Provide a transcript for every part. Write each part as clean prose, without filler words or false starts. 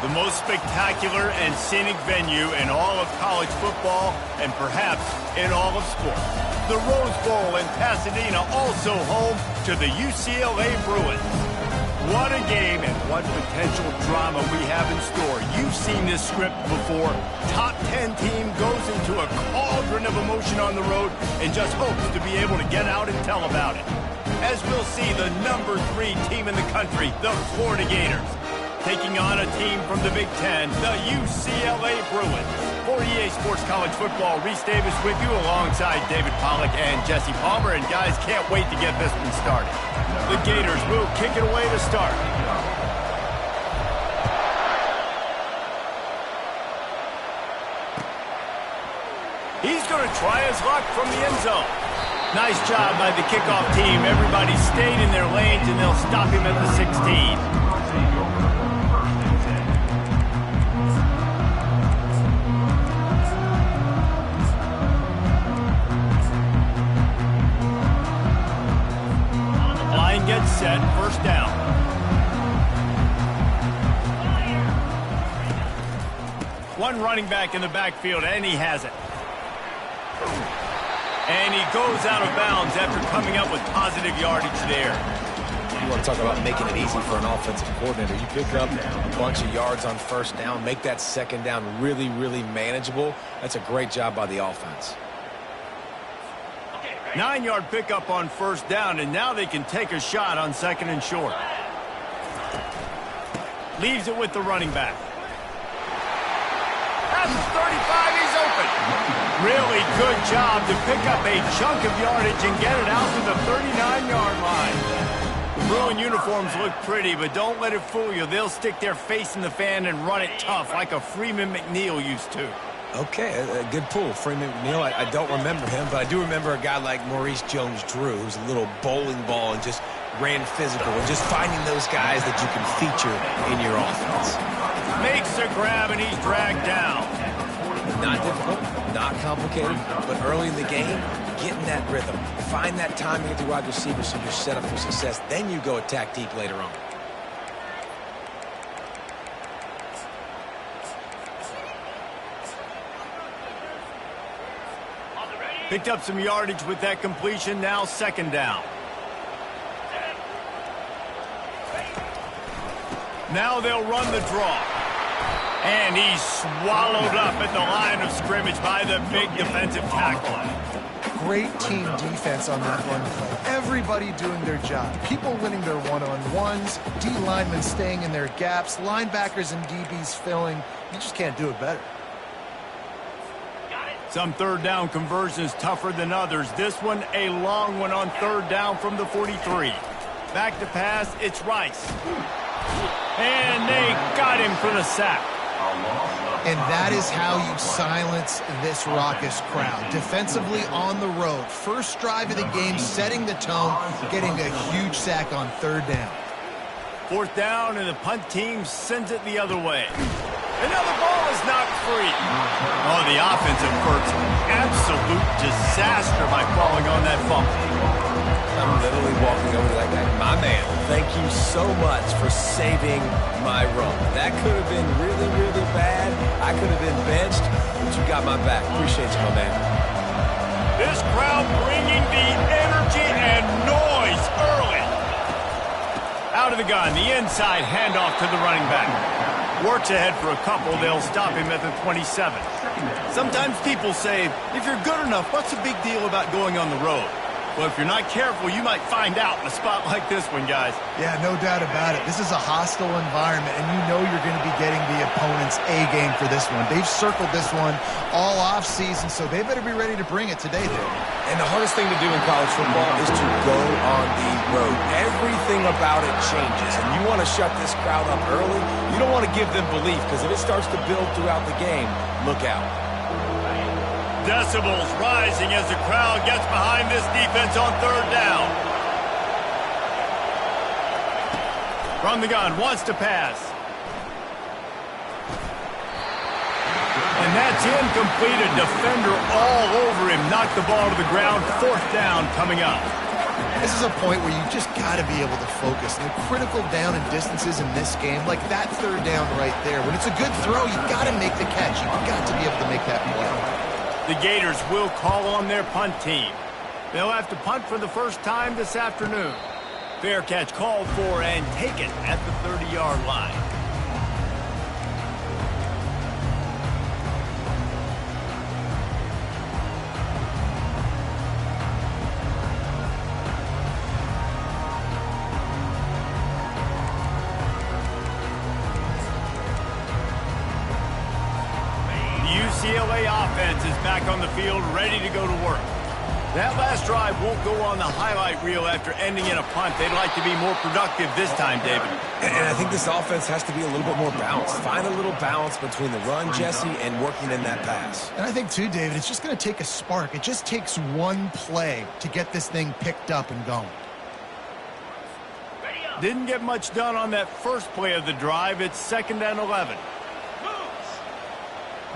The most spectacular and scenic venue in all of college football and perhaps in all of sports. The Rose Bowl in Pasadena, also home to the UCLA Bruins. What a game and what potential drama we have in store. You've seen this script before. Top 10 team goes into a cauldron of emotion on the road and just hopes to be able to get out and tell about it. As we'll see, the number 3 team in the country, the Florida Gators, taking on a team from the Big Ten, the UCLA Bruins. For EA Sports College Football, Reese Davis with you alongside David Pollack and Jesse Palmer. And guys, can't wait to get this one started. The Gators will kick it away to start. He's going to try his luck from the end zone. Nice job by the kickoff team. Everybody stayed in their lanes, and they'll stop him at the 16. Gets set, first down. One running back in the backfield, and he has it. And he goes out of bounds after coming up with positive yardage there. You want to talk about making it easy for an offensive coordinator. You pick up a bunch of yards on first down, make that second down really, really manageable. That's a great job by the offense. 9-yard pickup on first down, and now they can take a shot on second and short. Leaves it with the running back. At the 35, he's open. Really good job to pick up a chunk of yardage and get it out to the 39-yard line. The Bruin uniforms look pretty, but don't let it fool you. They'll stick their face in the fan and run it tough like a Freeman McNeil used to. Okay, a good pull. Freeman McNeil, I don't remember him, but I do remember a guy like Maurice Jones-Drew, who's a little bowling ball and just ran physical, and just finding those guys that you can feature in your offense. Makes a grab, and he's dragged down. Not difficult, not complicated, but early in the game, getting that rhythm. Find that timing at the wide receiver so you're set up for success. Then you go attack deep later on. Picked up some yardage with that completion. Now second down. Now they'll run the draw. And he's swallowed up at the line of scrimmage by the big defensive tackle. Great team defense on that run play. Everybody doing their job. People winning their one-on-ones, D linemen staying in their gaps, linebackers and DBs filling. You just can't do it better. Some third down conversions tougher than others. This one, a long one on third down from the 43. Back to pass, it's Rice. And they got him for the sack. And that is how you silence this raucous crowd. Defensively on the road. First drive of the game, setting the tone, getting a huge sack on third down. Fourth down, and the punt team sends it the other way. Another ball is knocked free. Oh, the offense averts absolute disaster by falling on that fumble. I'm literally walking over to that guy. My man, thank you so much for saving my run. That could have been really, really bad. I could have been benched, but you got my back. Appreciate you, my man. This crowd bringing the energy and noise early. Out of the gun, the inside handoff to the running back. Works ahead for a couple. They'll stop him at the 27. Sometimes people say, if you're good enough, what's the big deal about going on the road? Well, if you're not careful, you might find out in a spot like this one, guys. Yeah, no doubt about it. This is a hostile environment, and you know you're going to be getting the opponent's A-game for this one. They've circled this one all off-season, so they better be ready to bring it today, dude. And the hardest thing to do in college football is to go on the road. Everything about it changes, and you want to shut this crowd up early. You don't want to give them belief, because if it starts to build throughout the game, look out. Decibels rising as the crowd gets behind this defense on third down. From the gun, wants to pass. And that's incomplete. A defender all over him. Knocked the ball to the ground. Fourth down coming up. This is a point where you just got to be able to focus. And the critical down and distances in this game, like that third down right there, when it's a good throw, you got to make the catch. You got to be able to make that play. The Gators will call on their punt team. They'll have to punt for the first time this afternoon. Fair catch called for and taken at the 30-yard line. UCLA offense is back on the field, ready to go to work. That last drive won't go on the highlight reel after ending in a punt. They'd like to be more productive this time, David. And I think this offense has to be a little bit more balanced. Find a little balance between the run, Jesse, and working in that pass. And I think, too, David, it's just going to take a spark. It just takes one play to get this thing picked up and going. Didn't get much done on that first play of the drive. It's 2nd and 11.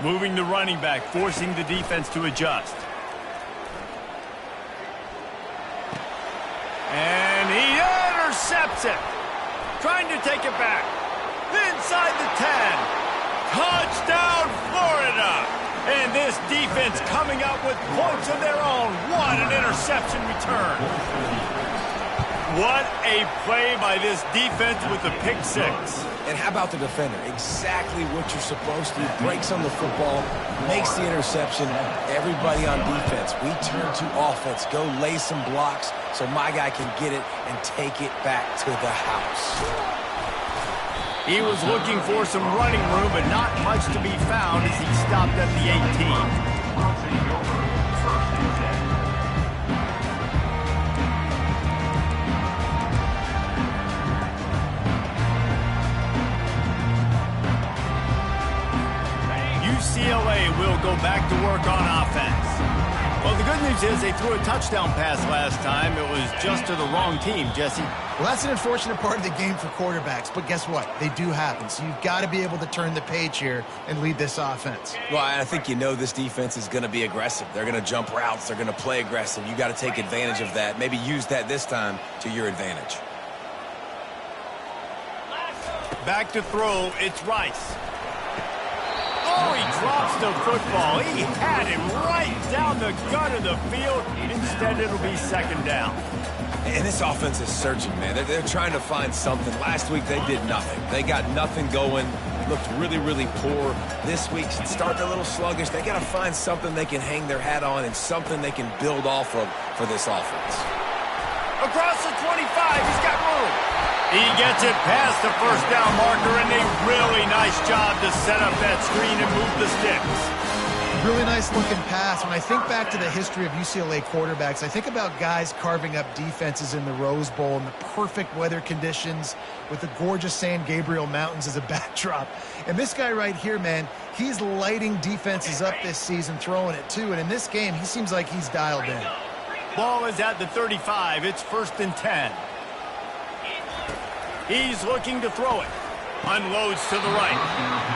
Moving the running back, forcing the defense to adjust. And he intercepts it. Trying to take it back. Inside the 10. Touchdown, Florida. And this defense coming up with points of their own. What an interception return. What a play by this defense with the pick six. And how about the defender? Exactly what you're supposed to. Breaks on the football, makes the interception. Everybody on defense, we turn to offense. Go lay some blocks so my guy can get it and take it back to the house. He was looking for some running room, but not much to be found as he stopped at the 18. UCLA will go back to work on offense. Well, the good news is they threw a touchdown pass last time. It was just to the wrong team, Jesse. Well, that's an unfortunate part of the game for quarterbacks, but guess what? They do happen, so you've got to be able to turn the page here and lead this offense. Well, I think you know this defense is going to be aggressive. They're going to jump routes. They're going to play aggressive. You got to take advantage of that. Maybe use that this time to your advantage. Back to throw, it's Rice. Oh, he drops the football. He had it right down the gut of the field. Instead, it'll be 2nd down. And this offense is searching, man. They're trying to find something. Last week, they did nothing. They got nothing going. Looked really, really poor. This week, starting a little sluggish. They got to find something they can hang their hat on and something they can build off of for this offense. Across the 25, he's got room. He gets it past the first down marker, and a really nice job to set up that screen and move the sticks. Really nice looking pass. When I think back to the history of UCLA quarterbacks, I think about guys carving up defenses in the Rose Bowl in the perfect weather conditions with the gorgeous San Gabriel Mountains as a backdrop. And this guy right here, man, he's lighting defenses up this season, throwing it too. And in this game, he seems like he's dialed in. Ball is at the 35. It's 1st and 10. He's looking to throw it. Unloads to the right.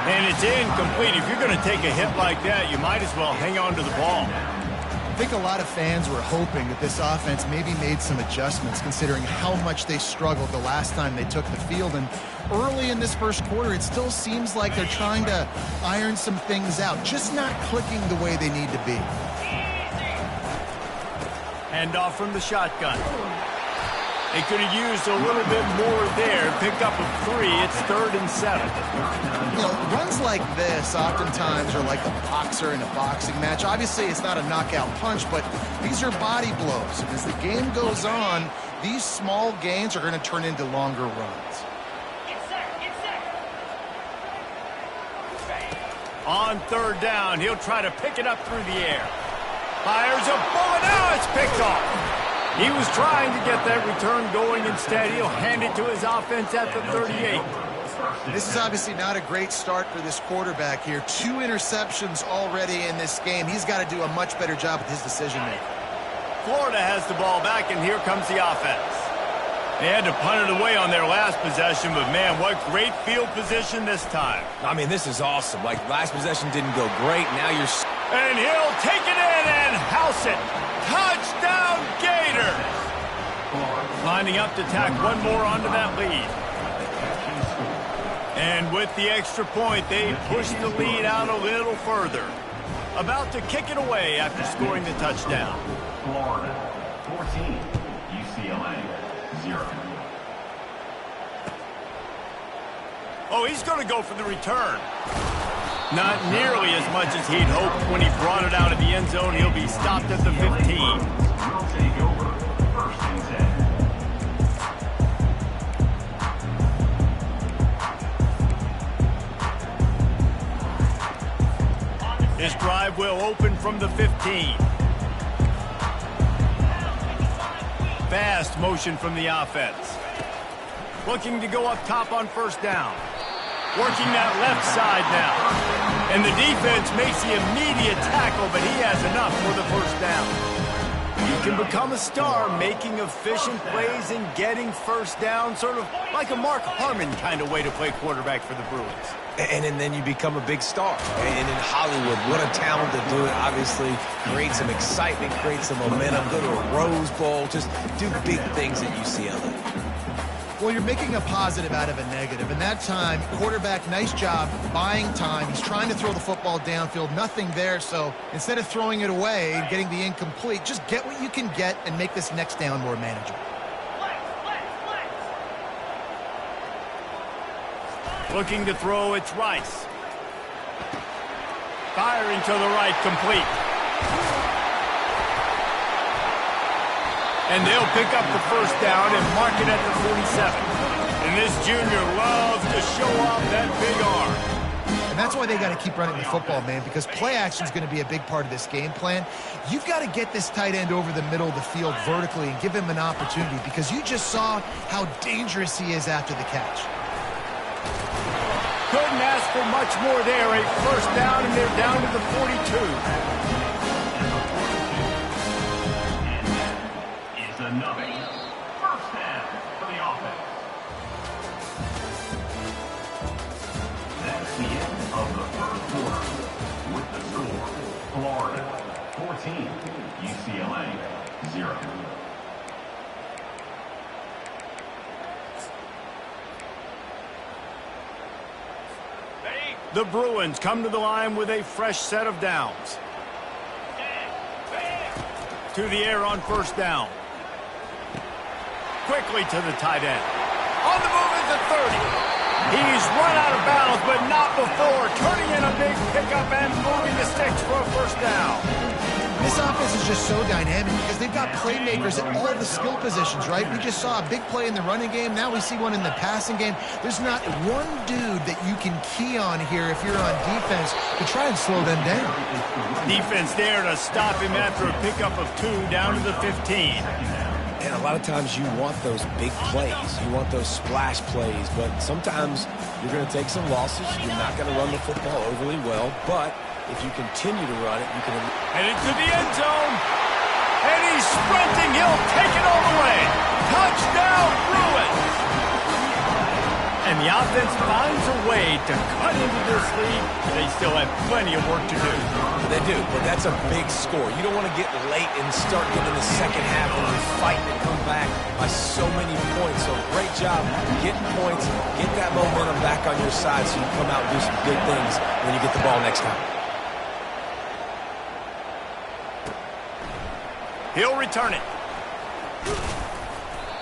And it's incomplete. If you're going to take a hit like that, you might as well hang on to the ball. I think a lot of fans were hoping that this offense maybe made some adjustments considering how much they struggled the last time they took the field. And early in this first quarter, it still seems like they're trying to iron some things out, just not clicking the way they need to be. Handoff from the shotgun. They could have used a little bit more there. Pick up a 3. It's 3rd and 7. You know, runs like this oftentimes are like a boxer in a boxing match. Obviously, it's not a knockout punch, but these are body blows. And as the game goes on, these small gains are going to turn into longer runs. On 3rd down, he'll try to pick it up through the air. Fires a bullet. Now it's picked off. He was trying to get that return going. Instead, he'll hand it to his offense at the 38. This is obviously not a great start for this quarterback here. 2 interceptions already in this game. He's got to do a much better job with his decision-making. Florida has the ball back, and here comes the offense. They had to punt it away on their last possession, but, man, what great field position this time. I mean, this is awesome. Like, last possession didn't go great. Now you're... And he'll take it in and house it. Touchdown, Gator! lining up to tack one more onto that lead. And with the extra point, they push the lead out a little further. About to kick it away after scoring the touchdown. Florida, 14, UCLA, 0. Oh, he's going to go for the return. Not nearly as much as he'd hoped when he brought it out of the end zone. He'll be stopped at the 15. Will take over, 1st and 10. His drive will open from the 15. Fast motion from the offense. Looking to go up top on 1st down. Working that left side now. And the defense makes the immediate tackle, but he has enough for the 1st down. You can become a star making efficient plays and getting 1st down, sort of like a Mark Harmon kind of way to play quarterback for the Bruins. And then you become a big star. And in Hollywood, what a talent to do it. Obviously, create some excitement, create some momentum, go to a Rose Bowl, just do big things at UCLA. Well, you're making a positive out of a negative. And that time, quarterback, nice job buying time. He's trying to throw the football downfield. Nothing there. So instead of throwing it away and getting the incomplete, just get what you can get and make this next down more manageable. Looking to throw, it's Rice. Firing to the right, complete. And they'll pick up the 1st down and mark it at the 47. And this junior loves to show off that big arm. And that's why they got to keep running the football, man, because play action is going to be a big part of this game plan. You've got to get this tight end over the middle of the field vertically and give him an opportunity, because you just saw how dangerous he is after the catch. Couldn't ask for much more there. A 1st down, and they're down to the 42. Another 1st down for the offense. That's the end of the 1st quarter. With the score, Florida 14, UCLA 0. The Bruins come to the line with a fresh set of downs. To the air on 1st down. Quickly to the tight end. On the move at the 30. He's run out of bounds, but not before. Turning in a big pickup and moving the sticks for a 1st down. This offense is just so dynamic because they've got playmakers at all the skill positions, right? We just saw a big play in the running game. Now we see one in the passing game. There's not one dude that you can key on here if you're on defense to try and slow them down. Defense there to stop him after a pickup of 2 down to the 15. And a lot of times you want those big plays. You want those splash plays. But sometimes you're going to take some losses. You're not going to run the football overly well. But if you continue to run it, you can... Headed to the end zone. And he's sprinting. He'll take it all the way. Touchdown, Bruins. And the offense finds a way to cut into this lead. They still have plenty of work to do. They do, but that's a big score. You don't want to get late and start getting the 2nd half and you're fighting to come back by so many points. So great job getting points, get that momentum back on your side so you come out and do some good things when you get the ball next time. He'll return it.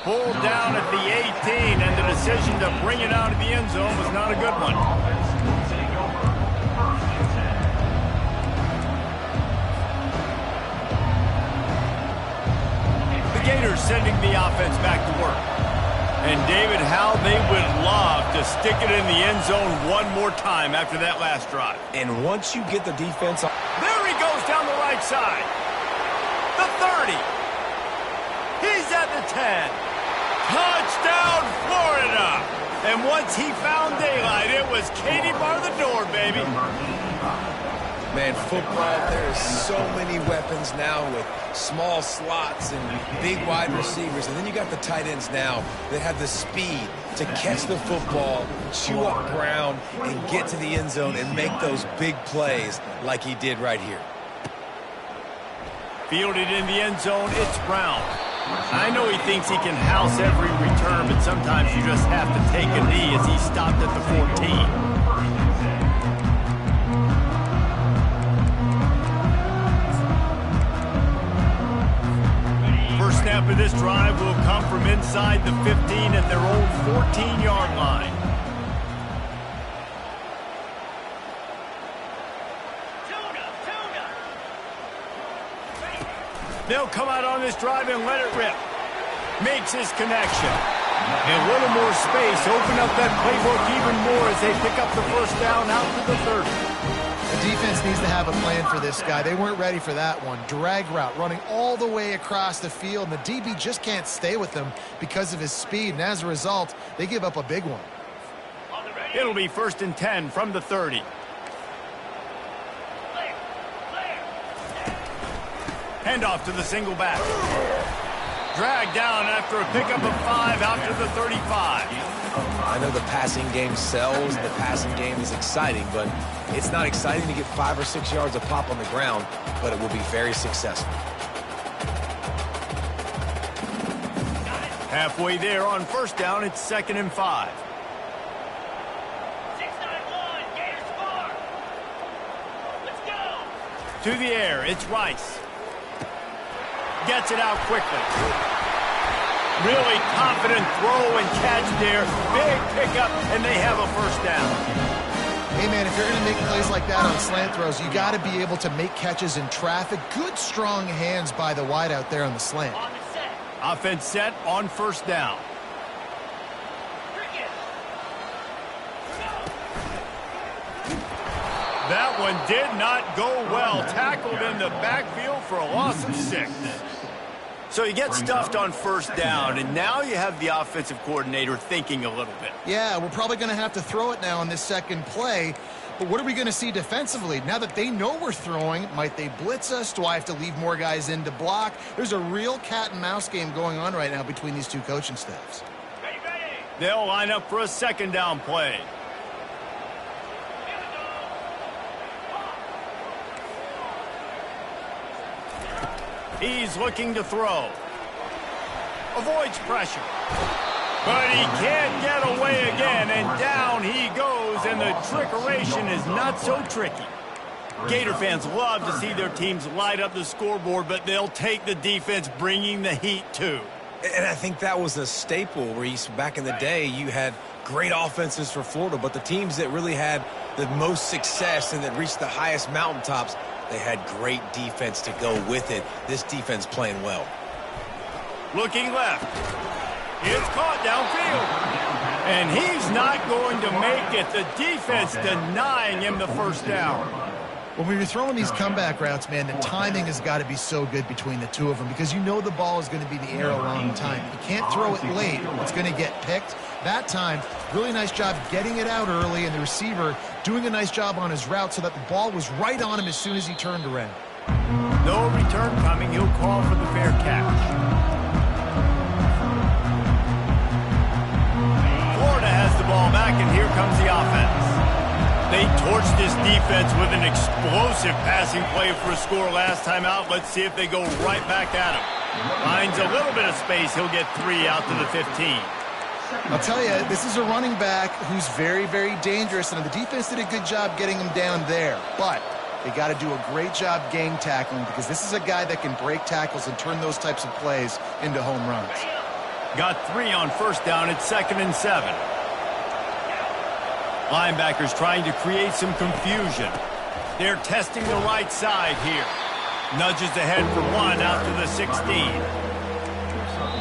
Pulled down at the 18, and the decision to bring it out of the end zone was not a good one. The Gators sending the offense back to work. And David, how they would love to stick it in the end zone one more time after that last drive. And once you get the defense... There he goes down the right side. The 30. He's at the 10. Touchdown, Florida! And once he found daylight, it was Katie bar the door, baby. Man, football, there's so many weapons now with small slots and big wide receivers. And then you got the tight ends now that have the speed to catch the football, chew up ground, and get to the end zone and make those big plays like he did right here. Fielded in the end zone, it's Brown. I know he thinks he can house every return, but sometimes you just have to take a knee as he stopped at the 14. First snap of this drive will come from inside the 15 at their own 14-yard line. They'll come out on this drive and let it rip. Makes his connection. And a little more space. Open up that playbook even more as they pick up the first down out to the 30. The defense needs to have a plan for this guy. They weren't ready for that one. Drag route, running all the way across the field, and the DB just can't stay with him because of his speed, and as a result, they give up a big one. It'll be 1st and 10 from the 30. Handoff to the single back. Dragged down after a pickup of 5 out to the 35. I know the passing game sells, and the passing game is exciting, but it's not exciting to get 5 or 6 yards of pop on the ground, but it will be very successful. Halfway there on first down, it's 2nd and 5. 6-9-1, Gators far. Let's go. To the air, it's Rice. Gets it out quickly. Really confident throw and catch there. Big pickup, and they have a first down. Hey, man, if you're going to make plays like that on slant throws, you got to be able to make catches in traffic. Good, strong hands by the wide out there on the slant. On the set. Offense set on first down. Cricket. That one did not go well. Tackled in the backfield for a loss of 6. So you get stuffed on first down, and now you have the offensive coordinator thinking a little bit. Yeah, we're probably going to have to throw it now on this second play. But what are we going to see defensively? Now that they know we're throwing, might they blitz us? Do I have to leave more guys in to block? There's a real cat and mouse game going on right now between these two coaching staffs. Ready, ready. They'll line up for a second down play. He's looking to throw. Avoids pressure. But he can't get away again, and down he goes, and the trickeration is not so tricky. Gator fans love to see their teams light up the scoreboard, but they'll take the defense bringing the heat too. And I think that was a staple where back in the day you had great offenses for Florida, but the teams that really had the most success and that reached the highest mountaintops, they had great defense to go with it. This defense playing well. Looking left. It's caught downfield. And he's not going to make it. The defense denying him the first down. When you're throwing these comeback routes, man, the timing has got to be so good between the two of them because you know the ball is going to be in the air a long time. You can't throw it late. It's going to get picked. That time, really nice job getting it out early, and the receiver doing a nice job on his route so that the ball was right on him as soon as he turned around. No return coming. He'll call for the fair catch. Florida has the ball back, and here comes the offense. They torched this defense with an explosive passing play for a score last time out. Let's see if they go right back at him. Finds a little bit of space. He'll get 3 out to the 15. I'll tell you, this is a running back who's very, very dangerous, and the defense did a good job getting him down there. But they got to do a great job gang tackling because this is a guy that can break tackles and turn those types of plays into home runs. Got 3 on first down. It's 2nd and 7. Linebackers trying to create some confusion. They're testing the right side here. Nudges ahead for 1 out to the 16.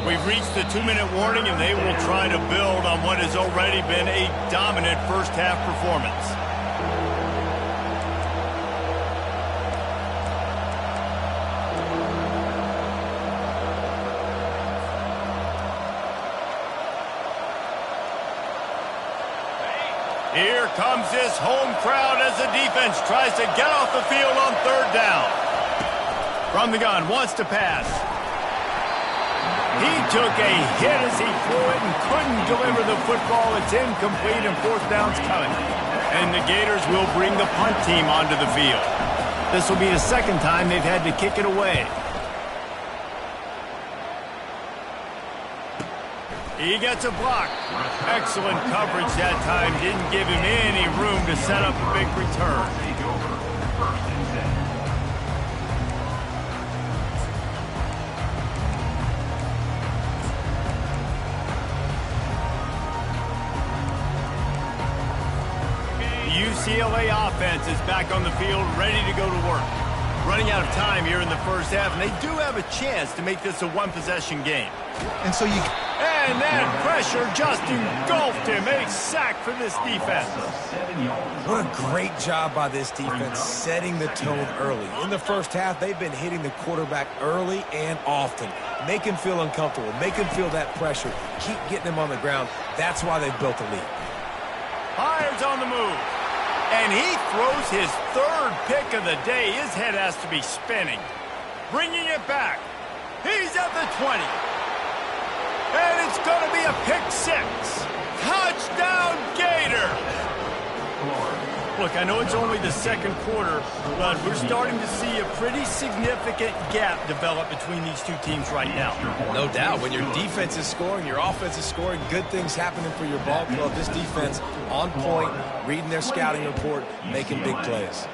We've reached the 2-minute warning, and they will try to build on what has already been a dominant first-half performance. Here comes this home crowd as the defense tries to get off the field on 3rd down. From the gun, wants to pass. He took a hit as he threw it and couldn't deliver the football. It's incomplete, and 4th down's coming. And the Gators will bring the punt team onto the field. This will be the 2nd time they've had to kick it away. He gets a block. Excellent coverage that time. Didn't give him any room to set up a big return. Take over. First and 10. UCLA offense is back on the field, ready to go to work. Running out of time here in the first half, and they do have a chance to make this a one-possession game. And so you... And that pressure just engulfed him. A sack for this defense. What a great job by this defense setting the tone early. In the first half, they've been hitting the quarterback early and often. Make him feel uncomfortable. Make him feel that pressure. Keep getting him on the ground. That's why they've built a lead. Hires on the move. And he throws his third pick of the day. His head has to be spinning. Bringing it back. He's at the 20. And it's going to be a pick six. Touchdown, Gator. Look, I know it's only the second quarter, but we're starting to see a pretty significant gap develop between these two teams right now. No doubt. When your defense is scoring, your offense is scoring, good things happening for your ball club. This defense on point, reading their scouting report, making big plays.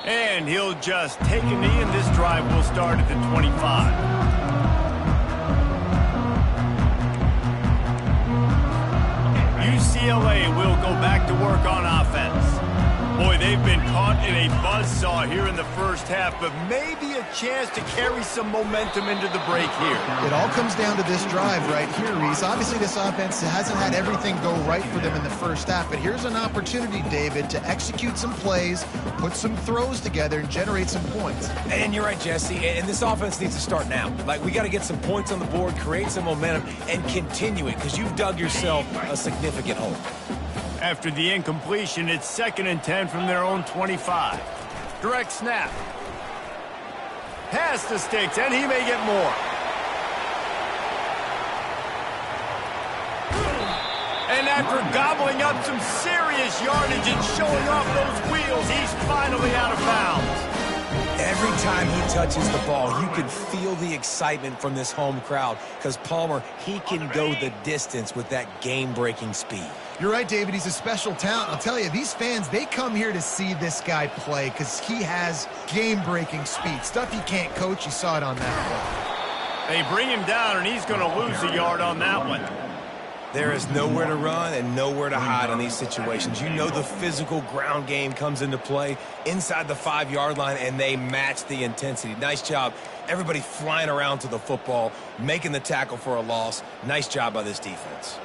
And he'll just take a knee, and this drive will start at the 25. UCLA will go back to work on offense. Boy, they've been caught in a buzzsaw here in the first half, but maybe a chance to carry some momentum into the break here. It all comes down to this drive right here, Reese. Obviously, this offense hasn't had everything go right for them in the first half, but here's an opportunity, David, to execute some plays, put some throws together, and generate some points. And you're right, Jesse, and this offense needs to start now. Like, we got to get some points on the board, create some momentum, and continue it, because you've dug yourself a significant hole. After the incompletion, it's 2nd and 10 from their own 25. Direct snap. Pass the sticks, and he may get more. And after gobbling up some serious yardage and showing off those wheels, he's finally out of bounds. Every time he touches the ball, you can feel the excitement from this home crowd, because Palmer, he can go the distance with that game-breaking speed. You're right, David. He's a special talent. I'll tell you, these fans, they come here to see this guy play because he has game-breaking speed. Stuff you can't coach. You saw it on that play. They bring him down, and he's going to lose a yard on that one. There is nowhere to run and nowhere to hide on these situations. You know the physical ground game comes into play inside the 5-yard line, and they match the intensity. Nice job. Everybody flying around to the football, making the tackle for a loss. Nice job by this defense.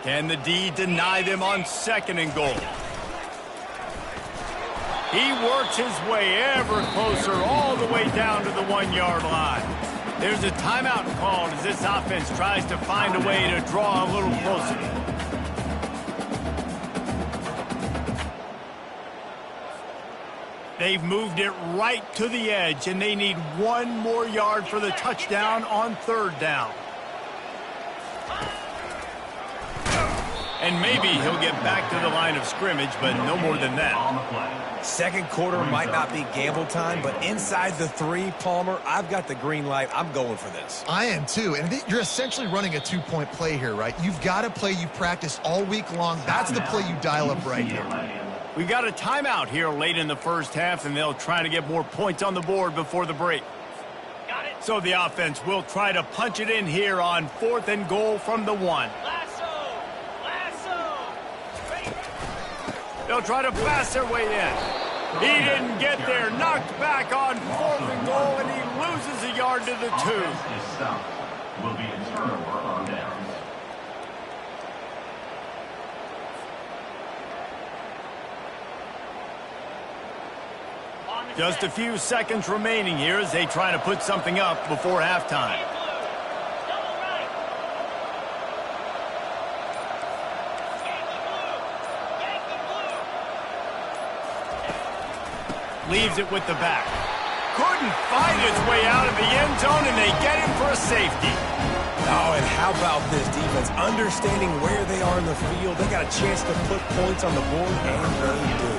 Can the D deny them on 2nd and goal? He works his way ever closer all the way down to the 1-yard line. There's a timeout called as this offense tries to find a way to draw a little closer. They've moved it right to the edge, and they need 1 more yard for the touchdown on 3rd down. And maybe he'll get back to the line of scrimmage, but no more than that. Second quarter might not be gamble time, but inside the 3, Palmer, I've got the green light. I'm going for this. I am too, and you're essentially running a 2-point play here, right? You've got a play you practice all week long. That's the play you dial up right here. We got a timeout here late in the first half, and they'll try to get more points on the board before the break. Got it. So the offense will try to punch it in here on 4th and goal from the 1. They'll try to pass their way in. He didn't get there. Knocked back on 4th and goal, and he loses a yard to the 2. Will be a turnover on downs. Just a few seconds remaining here as they try to put something up before halftime. Leaves it with the back. Couldn't find his way out of the end zone, and they get him for a safety. Oh, and how about this defense? Understanding where they are in the field. They got a chance to put points on the board, and they do.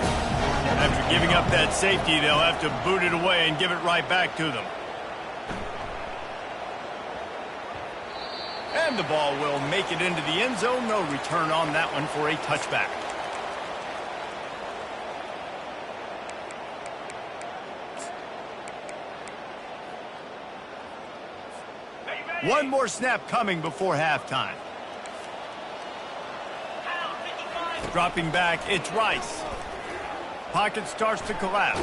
After giving up that safety, they'll have to boot it away and give it right back to them. And the ball will make it into the end zone. No return on that one for a touchback. One more snap coming before halftime. Dropping back, it's Rice. Pocket starts to collapse.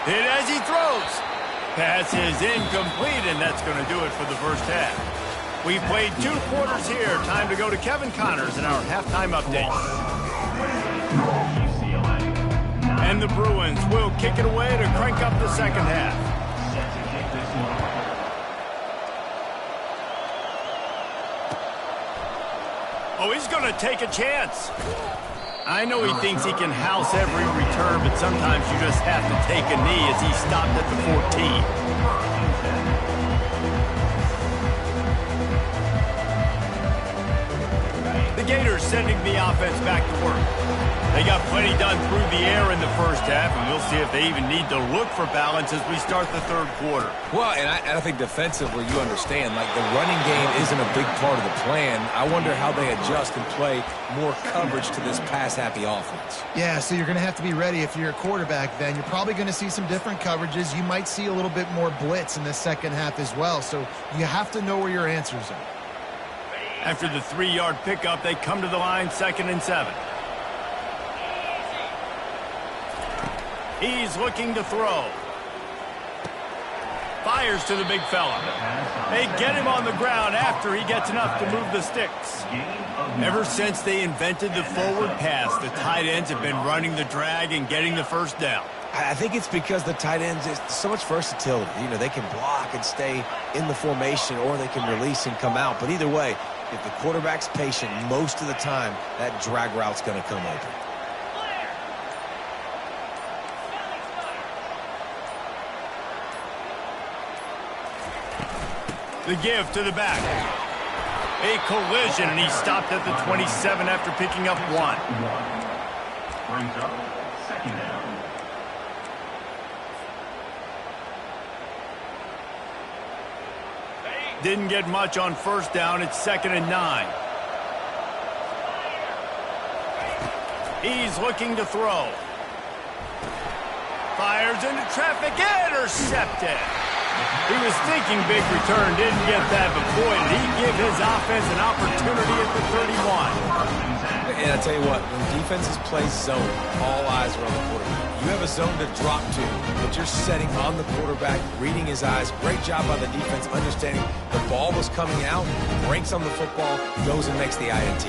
Hit as he throws. Pass is incomplete, and that's going to do it for the first half. We've played 2 quarters here. Time to go to Kevin Connors in our halftime update. UCLA. And the Bruins will kick it away to crank up the second half. Set to kick this one. Oh, he's going to take a chance. I know he thinks he can house every return, but sometimes you just have to take a knee as he stopped at the 14. The Gators sending the offense back to work. They got plenty done through the air in the first half, and we'll see if they even need to look for balance as we start the third quarter. Well, and I think defensively, you understand, like the running game isn't a big part of the plan. I wonder how they adjust and play more coverage to this pass-happy offense. Yeah, so you're going to have to be ready if you're a quarterback then. You're probably going to see some different coverages. You might see a little bit more blitz in the second half as well, so you have to know where your answers are. After the 3-yard pickup, they come to the line 2nd and 7. He's looking to throw. Fires to the big fella. They get him on the ground after he gets enough to move the sticks. Ever since they invented the forward pass, the tight ends have been running the drag and getting the first down. I think it's because the tight ends is so much versatility. You know, they can block and stay in the formation, or they can release and come out. But either way, if the quarterback's patient most of the time, that drag route's going to come open. The give to the back. A collision, and he stopped at the 27 after picking up 1. Brings up 2nd down. Didn't get much on 1st down. It's 2nd and 9. He's looking to throw. Fires into traffic. Intercepted. He was thinking big return, didn't get that, but boy, did he give his offense an opportunity at the 31. And I tell you what, when defenses play zone, all eyes are on the quarterback. You have a zone to drop to, but you're setting on the quarterback, reading his eyes. Great job by the defense, understanding the ball was coming out, breaks on the football, goes and makes the INT.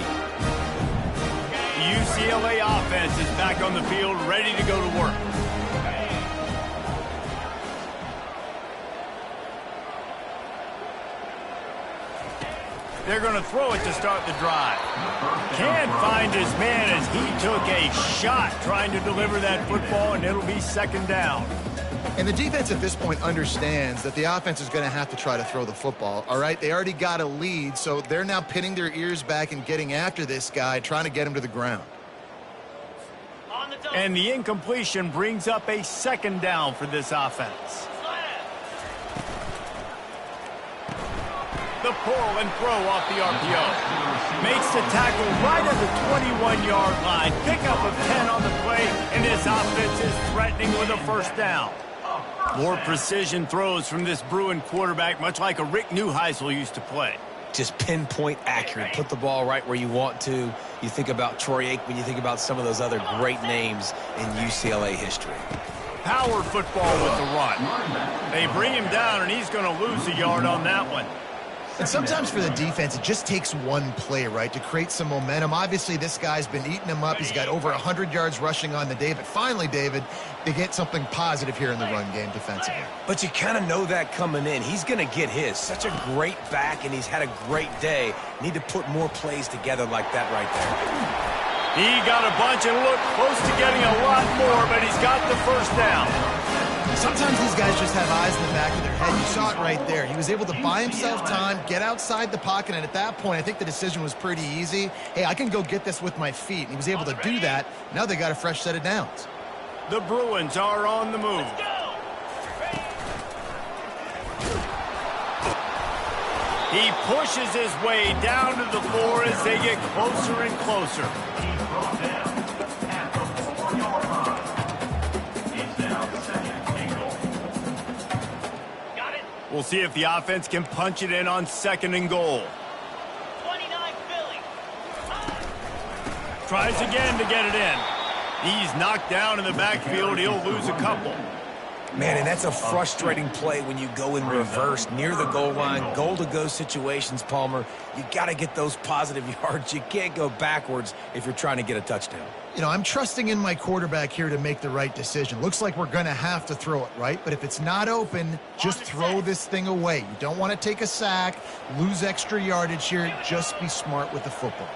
The UCLA offense is back on the field, ready to go to work. They're going to throw it to start the drive. Can't find his man as he took a shot trying to deliver that football, and it'll be 2nd down. And the defense at this point understands that the offense is going to have to try to throw the football, all right? They already got a lead, so they're now pinning their ears back and getting after this guy, trying to get him to the ground. And the incompletion brings up a 2nd down for this offense. The pull and throw off the RPO. Makes the tackle right at the 21-yard line. Pickup of 10 on the play, and this offense is threatening with a 1st down. More precision throws from this Bruin quarterback, much like a Rick Neuheisel used to play. Just pinpoint accurate. Put the ball right where you want to. You think about Troy Aikman, you think about some of those other great names in UCLA history. Power football with the run. They bring him down, and he's going to lose a yard on that one. And sometimes for the defense, it just takes one play, right, to create some momentum. Obviously, this guy's been eating him up. He's got over 100 yards rushing on the day. But finally, David, they get something positive here in the run game defensively. But you kind of know that coming in. He's going to get his. Such a great back, and he's had a great day. Need to put more plays together like that right there. He got a bunch and looked close to getting a lot more, but he's got the 1st down. Sometimes these guys just have eyes in the back of their head. You saw it right there. He was able to buy himself time, get outside the pocket, and at that point, I think the decision was pretty easy. Hey, I can go get this with my feet. And he was able to do that. Now they got a fresh set of downs. The Bruins are on the move. He He pushes his way down to the floor as they get closer and closer. He's brought down at the 4-yard line. It's now second and goal. Got it. We'll see if the offense can punch it in on second and goal. 29 Philly. Tries again to get it in. He's knocked down in the backfield. He'll lose a couple. Man, and that's a frustrating play when you go in reverse near the goal line. Goal-to-go situations, Palmer. You got to get those positive yards. You can't go backwards if you're trying to get a touchdown. You know, I'm trusting in my quarterback here to make the right decision. Looks like we're going to have to throw it, right? But if it's not open, just throw this thing away. You don't want to take a sack, lose extra yardage here. Just be smart with the football.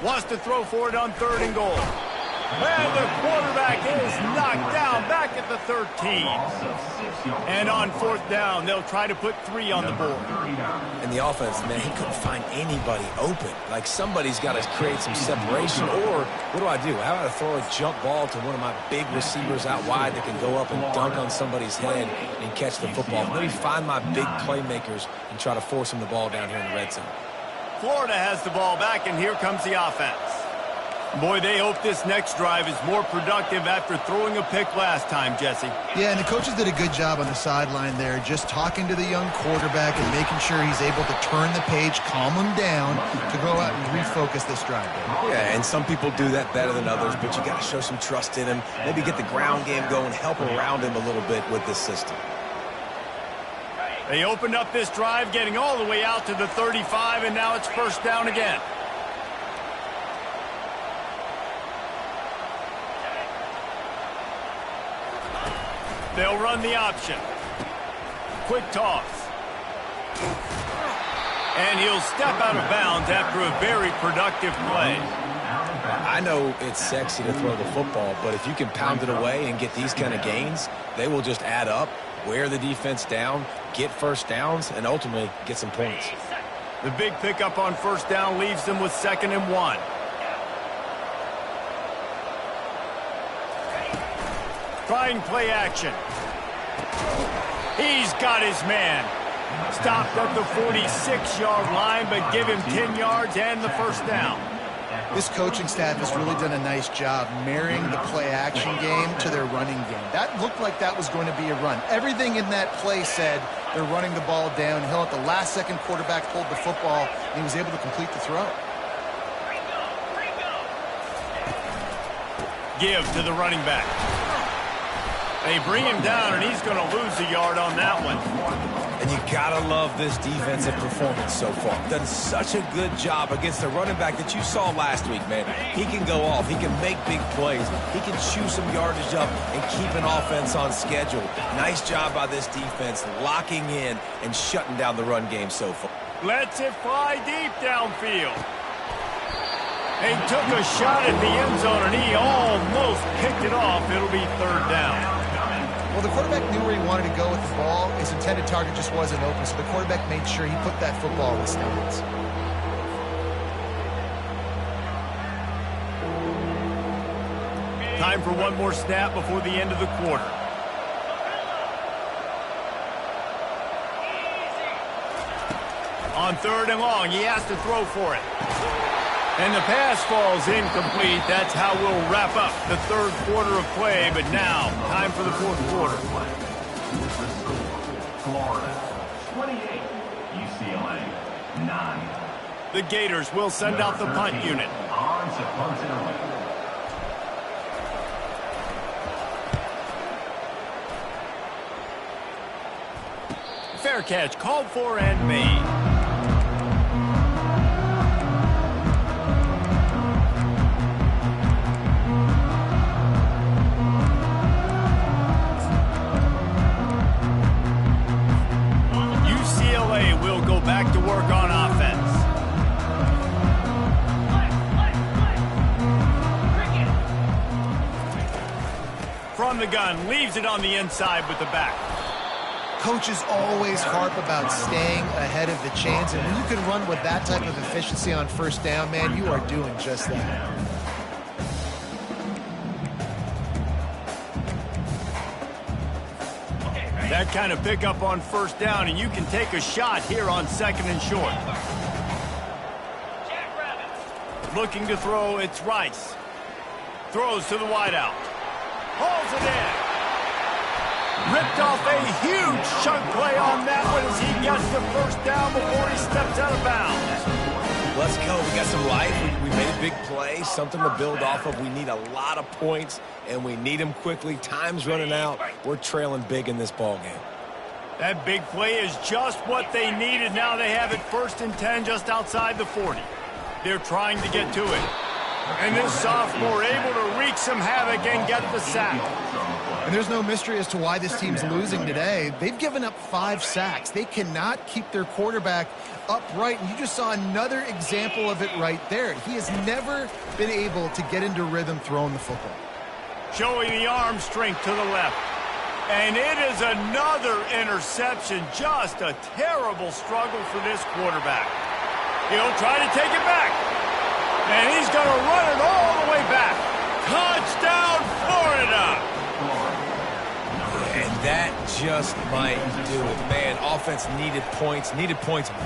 Wants to throw for it on third and goal. And the quarterback is knocked down back at the 13. And on fourth down, they'll try to put 3 on the board. And the offense, man, he couldn't find anybody open. Like, somebody's got to create some separation. Or what do? How about I throw a jump ball to one of my big receivers out wide that can go up and dunk on somebody's head and catch the football? Let me find my big playmakers and try to force them the ball down here in the red zone. Florida has the ball back, and here comes the offense. Boy, they hope this next drive is more productive after throwing a pick last time, Jesse. Yeah, and the coaches did a good job on the sideline there, just talking to the young quarterback and making sure he's able to turn the page, calm him down to go out and refocus this drive. Yeah, and some people do that better than others, but you got to show some trust in him. Maybe get the ground game going, help around him a little bit with this system. They opened up this drive, getting all the way out to the 35, and now it's first down again. They'll run the option. Quick toss. And he'll step out of bounds after a very productive play. I know it's sexy to throw the football, but if you can pound it away and get these kind of gains, they will just add up, wear the defense down, get first downs, and ultimately get some points. The big pickup on first down leaves them with 2nd and 1. Trying play action. He's got his man. Stopped at the 46-yard line, but give him 10 yards and the first down. This coaching staff has really done a nice job marrying the play-action game to their running game. That looked like that was going to be a run. Everything in that play said they're running the ball downhill. At the last second, quarterback pulled the football, and he was able to complete the throw. Give to the running back. They bring him down, and he's going to lose a yard on that one. And you gotta love this defensive performance so far. Done such a good job against the running back that you saw last week, man. He can go off. He can make big plays. He can chew some yardage up and keep an offense on schedule. Nice job by this defense locking in and shutting down the run game so far. Lets it fly deep downfield. They took a shot at the end zone, and he almost picked it off. It'll be third down. Well, the quarterback knew where he wanted to go with the ball. His intended target just wasn't open, so the quarterback made sure he put that football in the stands. Time for one more snap before the end of the quarter. On 3rd and long, he has to throw for it. And the pass falls incomplete. That's how we'll wrap up the 3rd quarter of play. But now, time for the 4th quarter. Florida 28, UCLA 9. The Gators will send out the punt unit. On to punt it away. Fair catch called for and made. UCLA will go back to work on offense. From the gun, leaves it on the inside with the back. Coaches always harp about staying ahead of the chains, and when you can run with that type of efficiency on first down, man, you are doing just that. That kind of pickup on first down, and you can take a shot here on 2nd and short. Looking to throw, it's Rice. Throws to the wideout. Hauls it in. Ripped off a huge chunk play on that one as he gets the first down before he steps out of bounds. Let's go. We got some life. We made a big play, something to build off of. We need a lot of points, and we need them quickly. Time's running out. We're trailing big in this ball game. That big play is just what they needed. Now they have it 1st and 10 just outside the 40. They're trying to get to it. And this sophomore able to wreak some havoc and get the sack. And there's no mystery as to why this team's losing today. They've given up 5 sacks. They cannot keep their quarterback upright, and you just saw another example of it right there. He has never been able to get into rhythm throwing the football. Showing the arm strength to the left. And it is another interception. Just a terrible struggle for this quarterback. He'll try to take it back. And he's going to run it all the way back. Touchdown, Florida! And that just might do it. Man, offense needed points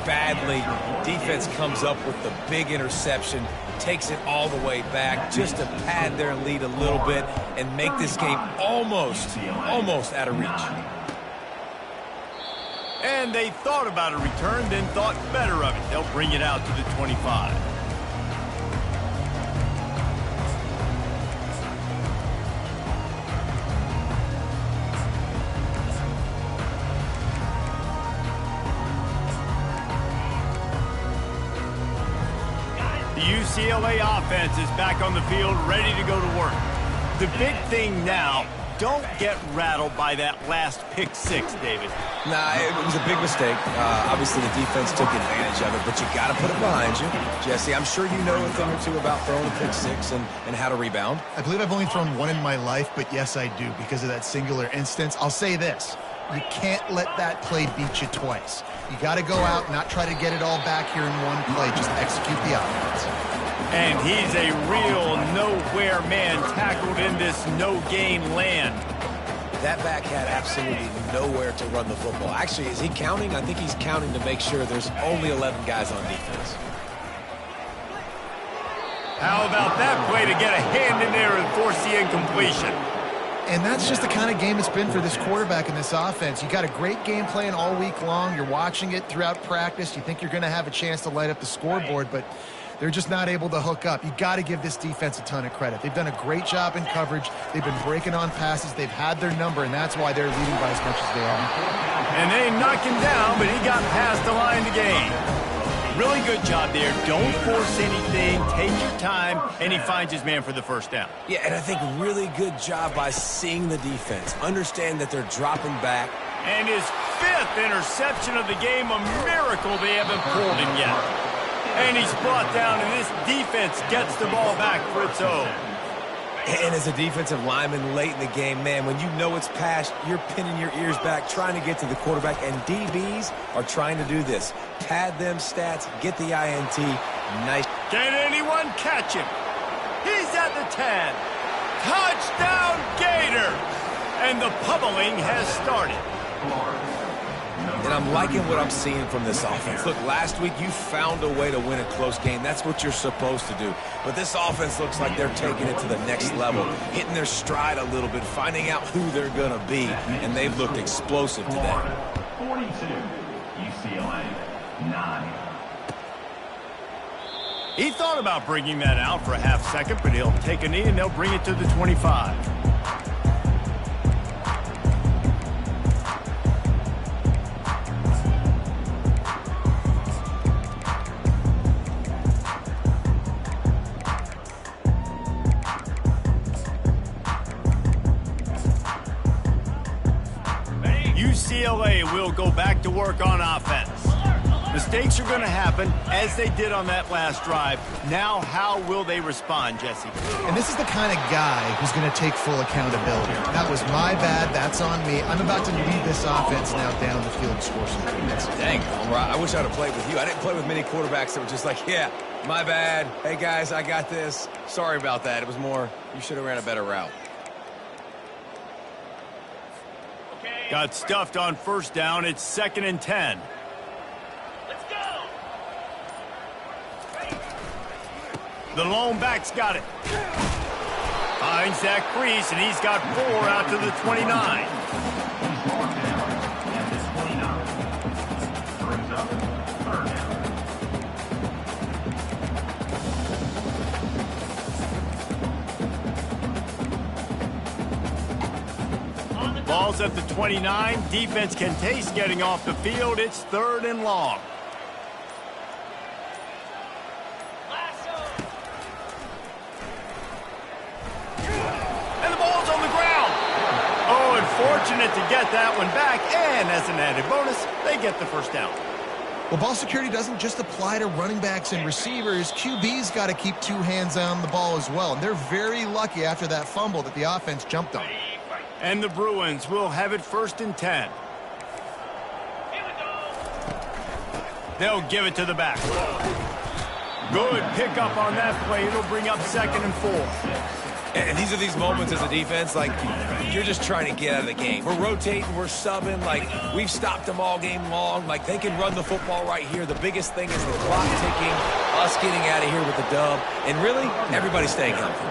badly. Defense comes up with the big interception, takes it all the way back just to pad their lead a little bit and make this game almost out of reach. And they thought about a return, then thought better of it. They'll bring it out to the 25. The UCLA offense is back on the field, ready to go to work. The big thing now, don't get rattled by that last pick 6, David. Nah, it was a big mistake. Obviously, the defense took advantage of it, but you got to put it behind you. Jesse, I'm sure you know a thing or two about throwing a pick 6 and how to rebound. I believe I've only thrown 1 in my life, but yes, I do because of that singular instance. I'll say this. You can't let that play beat you twice. You got to go out and not try to get it all back here in one play. Just execute the offense. And he's a real nowhere man tackled in this no-gain land. That back had absolutely nowhere to run the football. Actually, is he counting? I think he's counting to make sure there's only 11 guys on defense. How about that play to get a hand in there and force the incompletion? And that's just the kind of game it's been for this quarterback in this offense. You got a great game plan all week long. You're watching it throughout practice. You think you're going to have a chance to light up the scoreboard, but they're just not able to hook up. You got to give this defense a ton of credit. They've done a great job in coverage. They've been breaking on passes. They've had their number, and that's why they're leading by as much as they are. And they knock him down, but he got past the line to gain. Really good job there. Don't force anything. Take your time, and he finds his man for the first down. Yeah, and I think really good job by seeing the defense. Understand that they're dropping back. And his 5th interception of the game, a miracle they haven't pulled him yet. And he's brought down, and this defense gets the ball back for its own. And as a defensive lineman late in the game, man, when you know it's past, you're pinning your ears back, trying to get to the quarterback, and DBs are trying to do this. Pad them stats, get the INT. Nice. Can anyone catch him? He's at the 10. Touchdown, Gator! And the pummeling has started. And I'm liking what I'm seeing from this offense. Look, last week you found a way to win a close game. That's what you're supposed to do. But this offense looks like they're taking it to the next level, hitting their stride a little bit, finding out who they're going to be. And they've looked explosive today. 42, UCLA, 9. He thought about bringing that out for a half second, but he'll take a knee and they'll bring it to the 25. UCLA will go back to work on offense. Mistakes are going to happen, as they did on that last drive. Now, how will they respond, Jesse? And this is the kind of guy who's going to take full accountability. That was my bad. That's on me. I'm about to lead this offense now down the field and score some points. Dang, I wish I'd have played with you. I didn't play with many quarterbacks that were just like, yeah, my bad. Hey, guys, I got this. Sorry about that. It was more, you should have ran a better route. Got stuffed on first down. It's 2nd and 10. Let's go. The lone back's got it. Finds that crease, and he's got 4 out to the 29. He's brought down at the 29. Brings up 3rd down. Ball's at the 29. Defense can taste getting off the field. It's 3rd and long. And the ball's on the ground. Oh, and fortunate to get that one back. And as an added bonus, they get the first down. Well, ball security doesn't just apply to running backs and receivers. QB's got to keep 2 hands on the ball as well. And they're very lucky after that fumble that the offense jumped on. And the Bruins will have it 1st and 10. Here we go. They'll give it to the back. Good pickup on that play. It'll bring up 2nd and 4. And these are these moments as a defense, like, you're just trying to get out of the game. We're rotating, we're subbing, like, we've stopped them all game long. Like, they can run the football right here. The biggest thing is the clock ticking, us getting out of here with the dub, and really, everybody staying healthy.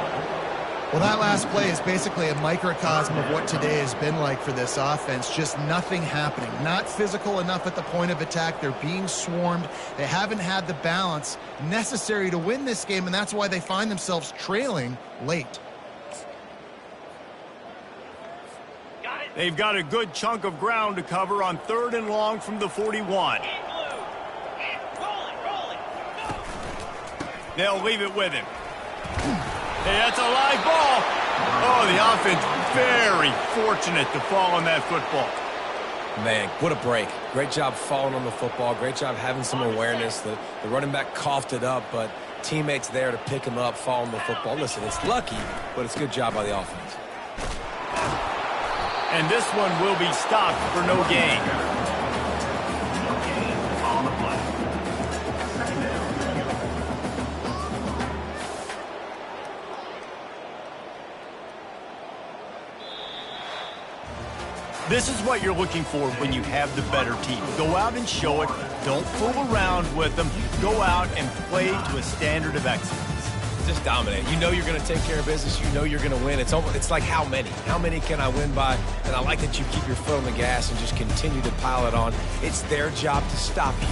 Well, that last play is basically a microcosm of what today has been like for this offense. Just nothing happening. Not physical enough at the point of attack. They're being swarmed. They haven't had the balance necessary to win this game, and that's why they find themselves trailing late. They've got a good chunk of ground to cover on 3rd and long from the 41. In blue. Rolling. Go. They'll leave it with him. Hey, that's a live ball. Oh, the offense very fortunate to fall on that football. Man, what a break. Great job falling on the football. Great job having some awareness. The running back coughed it up, but teammates there to pick him up, fall on the football. Listen, it's lucky, but it's a good job by the offense. And this one will be stopped for no gain. No gain on the play. 2nd down. This is what you're looking for when you have the better team. Go out and show it. Don't fool around with them. Go out and play to a standard of excellence. Just dominate. You know you're going to take care of business. You know you're going to win. It's like how many? How many can I win by? And I like that you keep your foot on the gas and just continue to pile it on. It's their job to stop you.